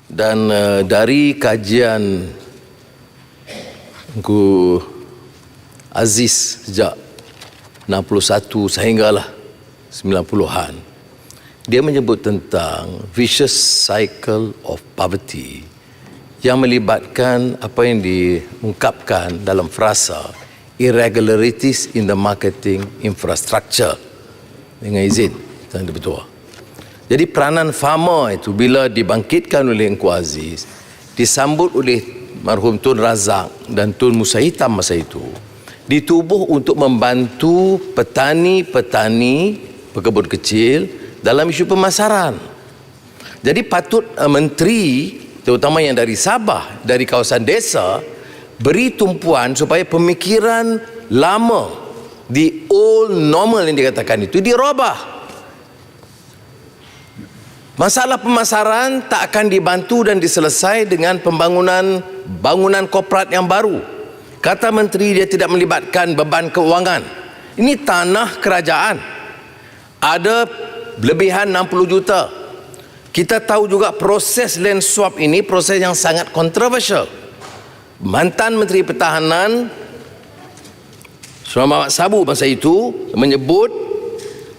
Dan dari kajian Ku Aziz sejak 61 sehinggalah 90-an, dia menyebut tentang vicious cycle of poverty yang melibatkan apa yang diungkapkan dalam frasa irregularities in the marketing infrastructure. Dengan izin Tuan Ketua. Jadi peranan farmer itu bila dibangkitkan oleh Engku Aziz, disambut oleh marhum Tun Razak dan Tun Musa Hitam masa itu, ditubuh untuk membantu petani-petani pekebun kecil dalam isu pemasaran. Jadi patut menteri, terutama yang dari Sabah, dari kawasan desa, beri tumpuan supaya pemikiran lama, the old normal yang dikatakan itu dirubah. Masalah pemasaran tak akan dibantu dan diselesai dengan bangunan korporat yang baru. Kata menteri, dia tidak melibatkan beban keuangan. Ini tanah kerajaan. Ada lebihan 60 juta. Kita tahu juga proses land swap ini proses yang sangat kontroversial. Mantan Menteri Pertahanan Muhammad Sabu masa itu menyebut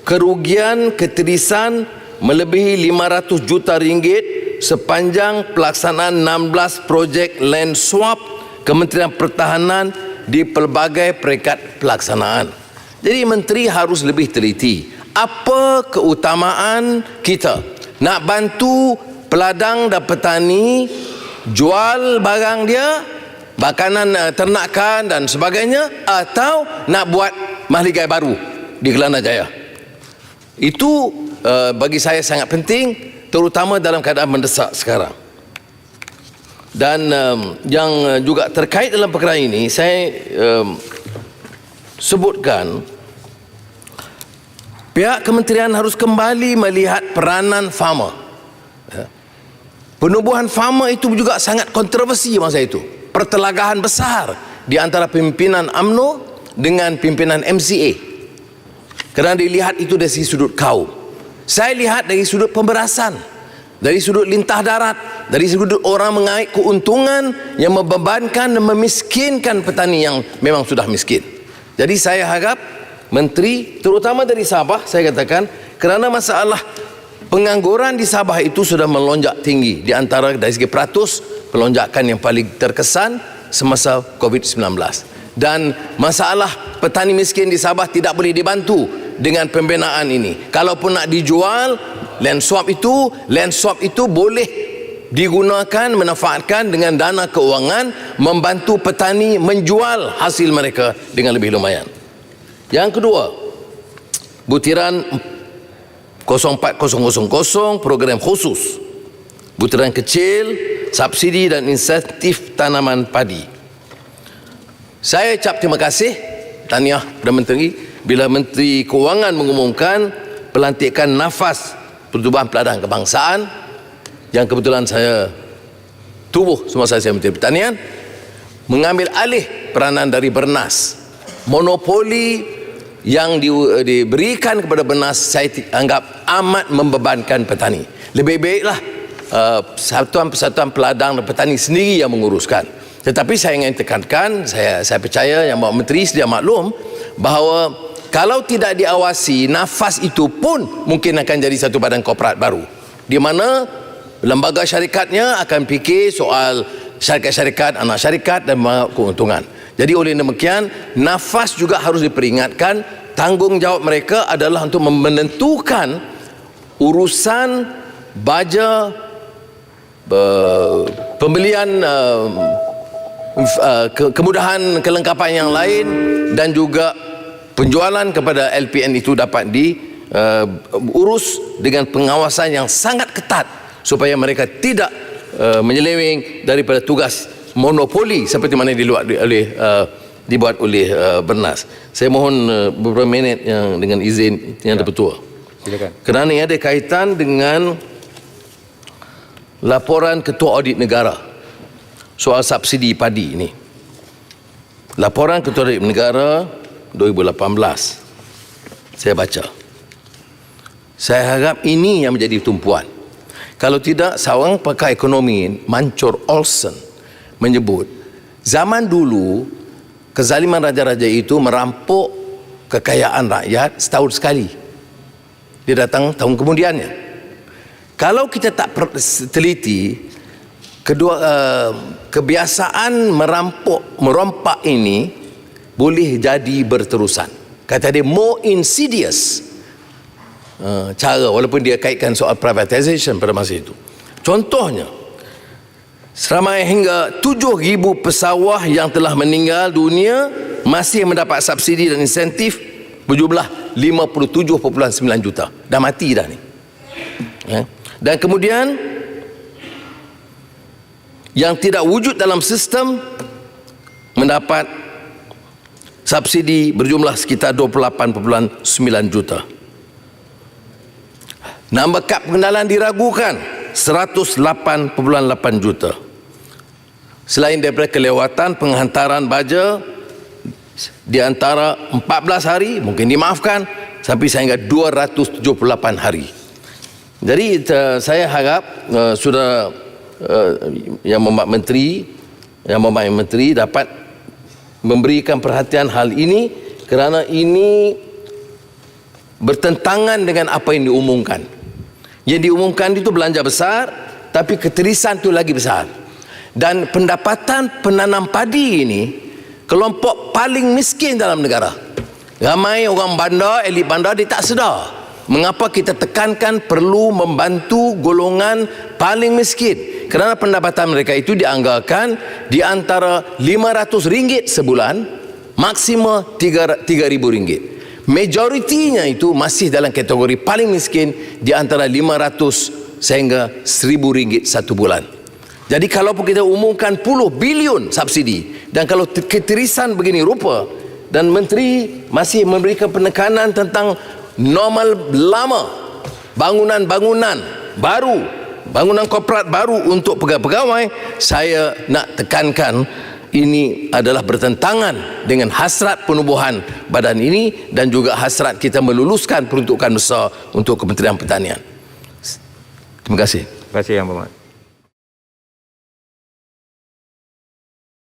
kerugian ketirisan melebihi 500 juta ringgit sepanjang pelaksanaan 16 projek land swap Kementerian Pertahanan di pelbagai peringkat pelaksanaan. Jadi menteri harus lebih teliti. Apa keutamaan kita? Nak bantu peladang dan petani jual barang dia, makanan ternakan dan sebagainya, atau nak buat mahligai baru di Kelana Jaya? Itu bagi saya sangat penting, terutama dalam keadaan mendesak sekarang. Dan yang juga terkait dalam perkara ini, saya sebutkan pihak kementerian harus kembali melihat peranan farmer. Penubuhan farmer itu juga sangat kontroversi masa itu. Pertelagahan besar di antara pimpinan UMNO dengan pimpinan MCA, kerana dilihat itu dari sudut kaum. Saya lihat dari sudut pemberasan, dari sudut lintah darat, dari sudut orang mengait keuntungan yang membebankan dan memiskinkan petani yang memang sudah miskin. Jadi saya harap menteri, terutama dari Sabah, saya katakan, kerana masalah pengangguran di Sabah itu sudah melonjak tinggi, di antara dari segi peratus pelonjakan yang paling terkesan semasa COVID-19. Dan masalah petani miskin di Sabah tidak boleh dibantu dengan pembinaan ini. Kalaupun nak dijual land swap itu boleh digunakan, manfaatkan dengan dana keuangan, membantu petani menjual hasil mereka dengan lebih lumayan. Yang kedua, butiran 04000 program khusus, butiran kecil, subsidi dan insentif tanaman padi. Saya ucap terima kasih, tahniah kepada menteri bila Menteri Kewangan mengumumkan pelantikan nafas Pertubuhan Peladang Kebangsaan, yang kebetulan saya tubuh semasa saya Menteri Pertanian, mengambil alih peranan dari Bernas. Monopoli yang diberikan kepada Bernas saya anggap amat membebankan petani. Lebih baiklah persatuan-persatuan peladang dan petani sendiri yang menguruskan. Tetapi saya ingin tekankan, saya percaya yang Bapak Menteri sedia maklum bahawa kalau tidak diawasi, nafas itu pun mungkin akan jadi satu badan korporat baru, di mana lembaga syarikatnya akan fikir soal syarikat-syarikat, anak syarikat dan keuntungan. Jadi oleh demikian, nafas juga harus diperingatkan. Tanggungjawab mereka adalah untuk menentukan urusan baja, pembelian kemudahan kelengkapan yang lain, dan juga penjualan kepada LPN itu dapat diurus dengan pengawasan yang sangat ketat supaya mereka tidak menyeleweng daripada tugas monopoli seperti mana dibuat oleh Bernas. Saya mohon beberapa minit yang dengan izin yang Ketua. Silakan. Kerana ia ada kaitan dengan laporan Ketua Audit Negara soal subsidi padi ini. Laporan Ketua Audit Negara 2018 saya baca. Saya harap ini yang menjadi tumpuan. Kalau tidak, seorang pakar ekonomi Mancur Olson menyebut zaman dulu kezaliman raja-raja itu merampok kekayaan rakyat setahun sekali. Dia datang tahun kemudiannya. Kalau kita tak teliti, kebiasaan merompak ini boleh jadi berterusan. Kata dia more insidious cara, walaupun dia kaitkan soal privatization pada masa itu. Contohnya, seramai hingga 7,000 pesawah yang telah meninggal dunia masih mendapat subsidi dan insentif berjumlah 57.9 juta. Dah mati dah ni. Dan kemudian yang tidak wujud dalam sistem mendapat subsidi berjumlah sekitar 28.9 juta. Nombor kad pengenalan diragukan 108.8 juta. Selain daripada kelewatan penghantaran baja di antara 14 hari mungkin dimaafkan, sampai sehingga 278 hari. Jadi saya harap yang membuat menteri dapat memberikan perhatian hal ini, kerana ini bertentangan dengan apa yang diumumkan. Yang diumumkan itu belanja besar, tapi keterisan itu lagi besar. Dan pendapatan penanam padi ini kelompok paling miskin dalam negara. Ramai orang bandar, elit bandar, dia tak sedar mengapa kita tekankan perlu membantu golongan paling miskin, kerana pendapatan mereka itu dianggarkan di antara RM500 sebulan, maksimal RM3,000. Majoritinya itu masih dalam kategori paling miskin, di antara RM500 sehingga RM1,000 satu bulan. Jadi kalau kita umumkan puluh bilion subsidi, dan kalau keterisan begini rupa, dan menteri masih memberikan penekanan tentang normal lama, bangunan-bangunan baru, bangunan korporat baru untuk pegawai-pegawai, saya nak tekankan ini adalah bertentangan dengan hasrat penubuhan badan ini dan juga hasrat kita meluluskan peruntukan besar untuk Kementerian Pertanian. Terima kasih. Terima kasih Yang Berhormat.